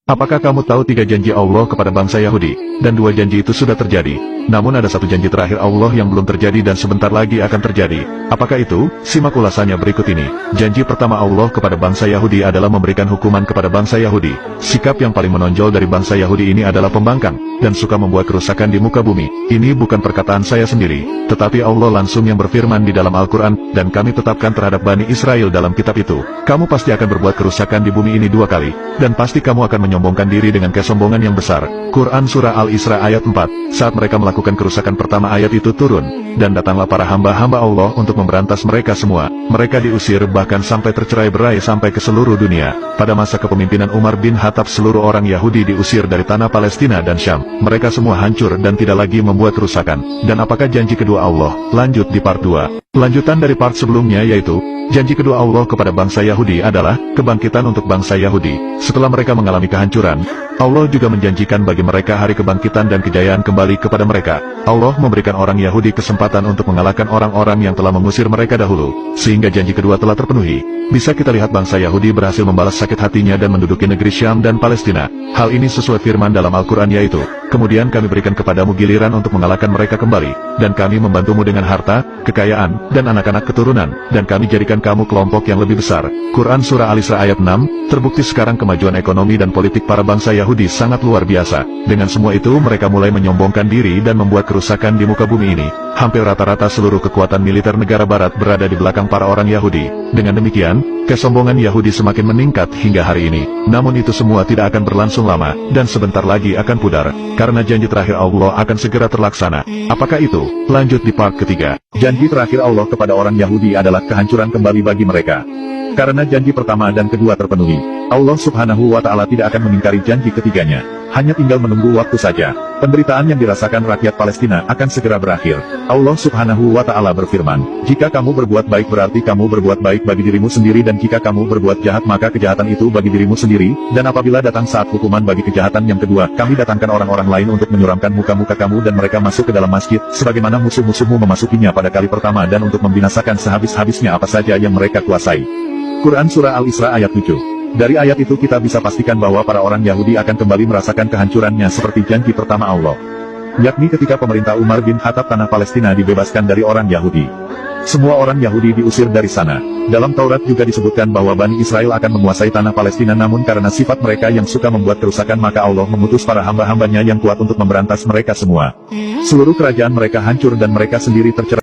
Apakah kamu tahu 3 janji Allah kepada bangsa Yahudi, dan 2 janji itu sudah terjadi? Namun ada 1 janji terakhir Allah yang belum terjadi dan sebentar lagi akan terjadi. Apakah itu? Simak ulasannya berikut ini. Janji pertama Allah kepada bangsa Yahudi adalah memberikan hukuman kepada bangsa Yahudi. Sikap yang paling menonjol dari bangsa Yahudi ini adalah pembangkang, dan suka membuat kerusakan di muka bumi. Ini bukan perkataan saya sendiri, tetapi Allah langsung yang berfirman di dalam Al-Quran, dan kami tetapkan terhadap Bani Israel dalam kitab itu. Kamu pasti akan berbuat kerusakan di bumi ini 2 kali, dan pasti kamu akan menyombongkan diri dengan kesombongan yang besar. Quran Surah Al-Isra ayat 4. Saat mereka melakukan kerusakan pertama ayat itu turun, dan datanglah para hamba-hamba Allah untuk memberantas mereka semua. Mereka diusir bahkan sampai tercerai-berai sampai ke seluruh dunia. Pada masa kepemimpinan Umar bin Khattab seluruh orang Yahudi diusir dari tanah Palestina dan Syam. Mereka semua hancur dan tidak lagi membuat kerusakan. Dan apakah janji kedua Allah? Lanjut di part 2. Lanjutan dari part sebelumnya yaitu, janji kedua Allah kepada bangsa Yahudi adalah kebangkitan untuk bangsa Yahudi. Setelah mereka mengalami kehancuran, Allah juga menjanjikan bagi mereka hari kebangkitan dan kejayaan kembali kepada mereka. Allah memberikan orang Yahudi kesempatan untuk mengalahkan orang-orang yang telah mengusir mereka dahulu, sehingga janji kedua telah terpenuhi. Bisa kita lihat bangsa Yahudi berhasil membalas sakit hatinya dan menduduki negeri Syam dan Palestina. Hal ini sesuai firman dalam Al-Quran yaitu, kemudian kami berikan kepadamu giliran untuk mengalahkan mereka kembali, dan kami membantumu dengan harta, kekayaan, dan anak-anak keturunan, dan kami jadikan kamu kelompok yang lebih besar. Quran Surah Al-Isra ayat 6, terbukti sekarang kemajuan ekonomi dan politik para bangsa Yahudi sangat luar biasa. Dengan semua itu mereka mulai menyombongkan diri dan membuat kerusakan di muka bumi ini. Hampir rata-rata seluruh kekuatan militer negara barat berada di belakang para orang Yahudi. Dengan demikian, kesombongan Yahudi semakin meningkat hingga hari ini. Namun itu semua tidak akan berlangsung lama, dan sebentar lagi akan pudar, karena janji terakhir Allah akan segera terlaksana. Apakah itu? Lanjut di part ketiga. Janji terakhir Allah kepada orang Yahudi adalah kehancuran kembali bagi mereka. Karena janji pertama dan kedua terpenuhi, Allah Subhanahu wa Ta'ala tidak akan mengingkari janji ketiganya. Hanya tinggal menunggu waktu saja. Penderitaan yang dirasakan rakyat Palestina akan segera berakhir. Allah Subhanahu wa Ta'ala berfirman, jika kamu berbuat baik berarti kamu berbuat baik bagi dirimu sendiri, dan jika kamu berbuat jahat maka kejahatan itu bagi dirimu sendiri. Dan apabila datang saat hukuman bagi kejahatan yang kedua, kami datangkan orang-orang lain untuk menyuramkan muka-muka kamu dan mereka masuk ke dalam masjid, sebagaimana musuh-musuhmu memasukinya pada kali pertama, dan untuk membinasakan sehabis-habisnya apa saja yang mereka kuasai. Quran Surah Al-Isra ayat 7. Dari ayat itu kita bisa pastikan bahwa para orang Yahudi akan kembali merasakan kehancurannya seperti janji pertama Allah, yakni ketika pemerintah Umar bin Khattab tanah Palestina dibebaskan dari orang Yahudi. Semua orang Yahudi diusir dari sana. Dalam Taurat juga disebutkan bahwa Bani Israel akan menguasai tanah Palestina, namun karena sifat mereka yang suka membuat kerusakan maka Allah mengutus para hamba-hambanya yang kuat untuk memberantas mereka semua. Seluruh kerajaan mereka hancur dan mereka sendiri tercerai.